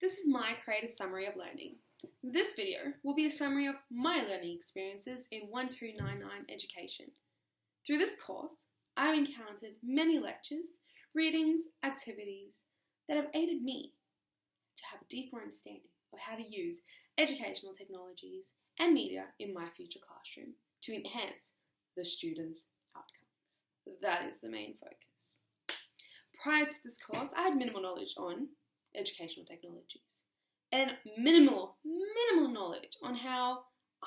This is my creative summary of learning. This video will be a summary of my learning experiences in 1299 education. Through this course, I've encountered many lectures, readings, activities that have aided me to have a deeper understanding of how to use educational technologies and media in my future classroom to enhance the students' outcomes. That is the main focus. Prior to this course, I had minimal knowledge on educational technologies and minimal knowledge on how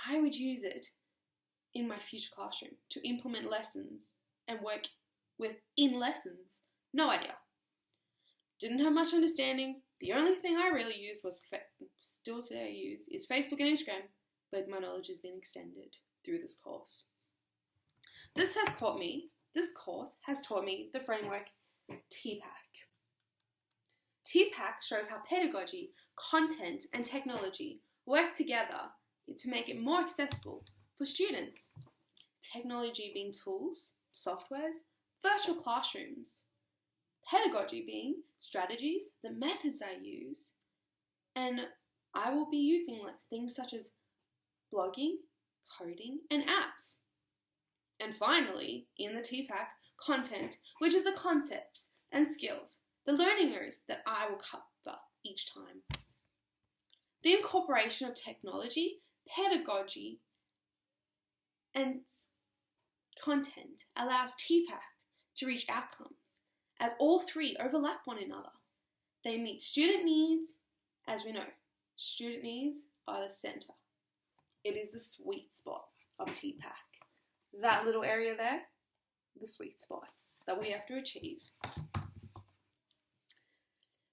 I would use it in my future classroom to implement lessons and work within lessons. No idea. Didn't have much understanding. The only thing I really used was, still today I use, is Facebook and Instagram, but my knowledge has been extended through this course. This course has taught me the framework TPACK. TPACK shows how pedagogy, content, and technology work together to make it more accessible for students. Technology being tools, softwares, virtual classrooms. Pedagogy being strategies, the methods I use, and I will be using things such as blogging, coding, and apps. And finally, in the TPACK, content, which is the concepts and skills, the learning areas that I will cover each time. The incorporation of technology, pedagogy, and content allows TPACK to reach outcomes, as all three overlap one another. They meet student needs. As we know, student needs are the centre. It is the sweet spot of TPACK. That little area there, the sweet spot that we have to achieve.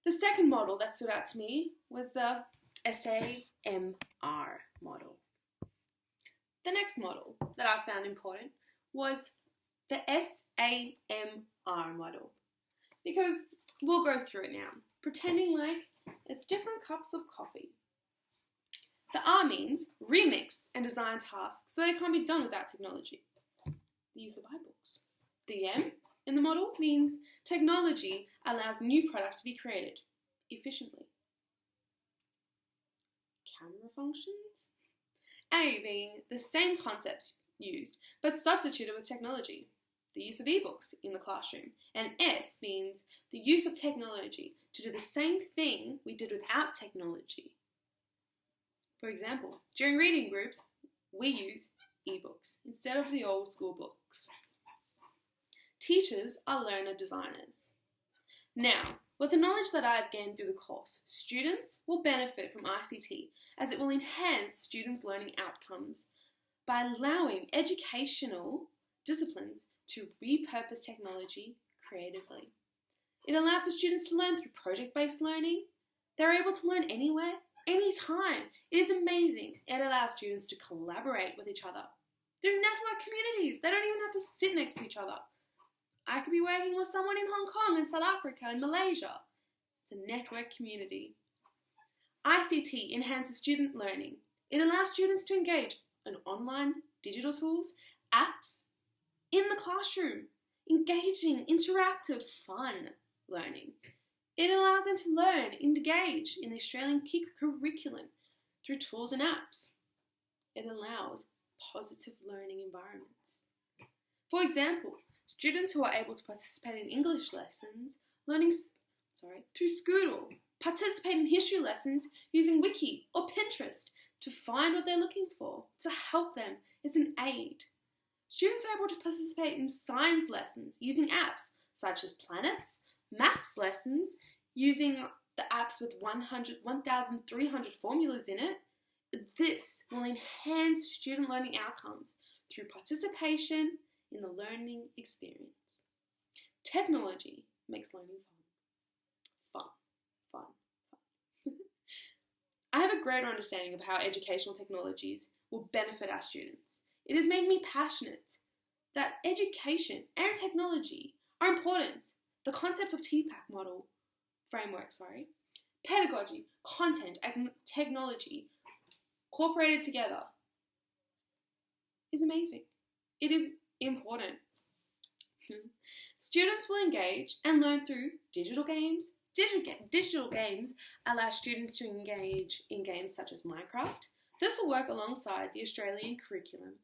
The second model that stood out to me was the SAMR model. The next model that I found important was the SAMR model, because we'll go through it now, pretending like it's different cups of coffee. The R means remix and design tasks so they can't be done without technology. The use of iBooks. The M in the model means technology allows new products to be created efficiently. Camera functions. A being the same concepts used but substituted with technology. The use of ebooks in the classroom. And S means the use of technology to do the same thing we did without technology. For example, during reading groups, we use ebooks instead of the old school books. Teachers are learner designers. Now, with the knowledge that I have gained through the course, students will benefit from ICT as it will enhance students' learning outcomes by allowing educational disciplines to repurpose technology creatively. It allows the students to learn through project-based learning. They're able to learn anywhere, anytime. It is amazing. It allows students to collaborate with each other through network communities. They don't even have to sit next to each other. I could be working with someone in Hong Kong and South Africa and Malaysia. It's a network community. ICT enhances student learning. It allows students to engage in online digital tools, apps, in the classroom, engaging, interactive, fun learning. It allows them to learn, engage in the Australian curriculum through tools and apps. It allows positive learning environments. For example, students who are able to participate in English lessons through Scoodle, participate in history lessons using Wiki or Pinterest to find what they're looking for, to help them. It's an aid. Students are able to participate in science lessons using apps such as Planets, maths lessons using the apps with 1,300 formulas in it. This will enhance student learning outcomes through participation in the learning experience. Technology makes learning fun. I have a greater understanding of how educational technologies will benefit our students. It has made me passionate that education and technology are important. The concept of TPACK model framework, pedagogy, content, and technology incorporated together is amazing. It is important. Students will engage and learn through digital games, Digital games allow students to engage in games such as Minecraft. This will work alongside the Australian curriculum.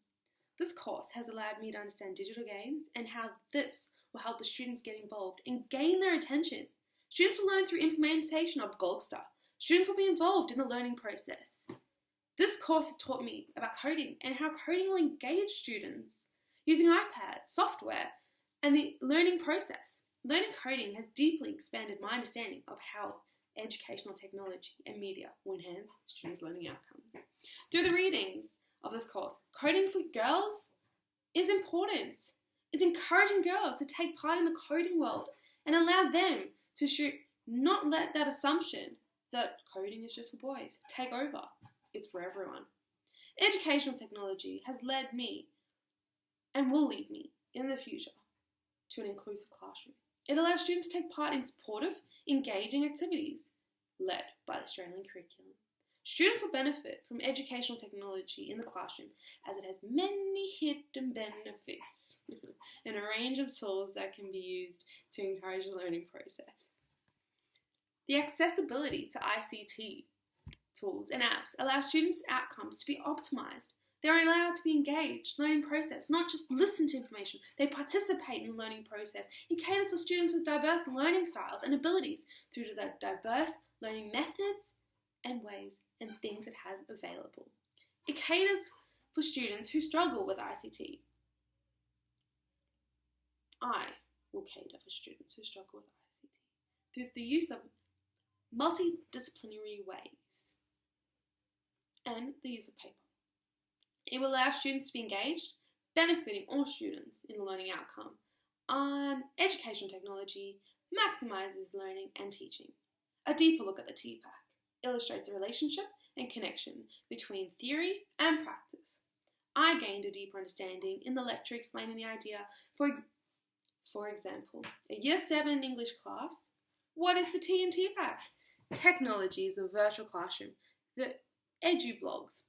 This course has allowed me to understand digital games and how this will help the students get involved and gain their attention. Students will learn through implementation of Goldstar. Students will be involved in the learning process. This course has taught me about coding and how coding will engage students using iPads, software, and the learning process. Learning coding has deeply expanded my understanding of how educational technology and media will enhance students' learning outcomes. Through the readings of this course, coding for girls is important. It's encouraging girls to take part in the coding world and allow them to not let that assumption that coding is just for boys take over. It's for everyone. Educational technology has led me and will lead me in the future to an inclusive classroom. It allows students to take part in supportive, engaging activities led by the Australian curriculum. Students will benefit from educational technology in the classroom as it has many hidden benefits and a range of tools that can be used to encourage the learning process. The accessibility to ICT tools and apps allow students' outcomes to be optimized. They're allowed to be engaged in the learning process, not just listen to information. They participate in the learning process. It caters for students with diverse learning styles and abilities through to the diverse learning methods and ways and things it has available. It caters for students who struggle with ICT. I will cater for students who struggle with ICT through the use of multidisciplinary ways and the use of paper. It will allow students to be engaged, benefiting all students in the learning outcome. Educational technology maximizes learning and teaching. A deeper look at the TPAC illustrates the relationship and connection between theory and practice. I gained a deeper understanding in the lecture explaining the idea. For example, a Year 7 English class. What is the T in TPAC? Technology is a virtual classroom. The EduBlogs.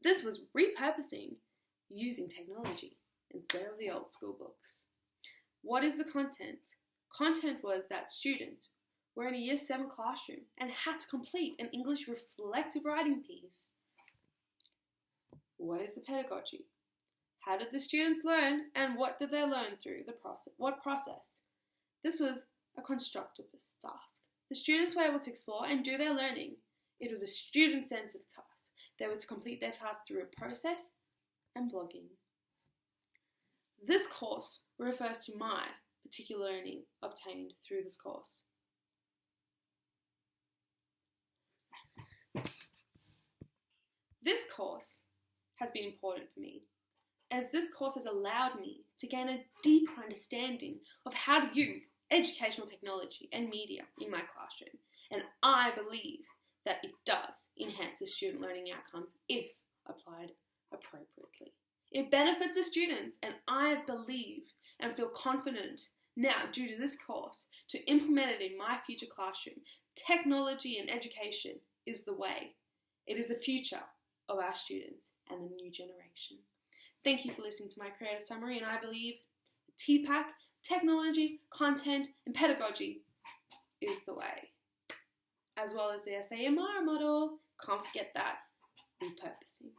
This was repurposing using technology instead of the old school books. What is the content? Content was that students were in a Year 7 classroom and had to complete an English reflective writing piece. What is the pedagogy? How did the students learn and what did they learn through the process? What process? This was a constructivist task. The students were able to explore and do their learning. It was a student-centered task. They were to complete their task through a process and blogging. This course refers to my particular learning obtained through this course. This course has been important for me, as this course has allowed me to gain a deeper understanding of how to use educational technology and media in my classroom, and I believe that it does enhance the student learning outcomes if applied appropriately. It benefits the students, and I believe and feel confident now due to this course to implement it in my future classroom. Technology and education is the way. It is the future of our students and the new generation. Thank you for listening to my creative summary, and I believe TPAC, technology, content, and pedagogy is the way. As well as the SAMR model, can't forget that, repurposing.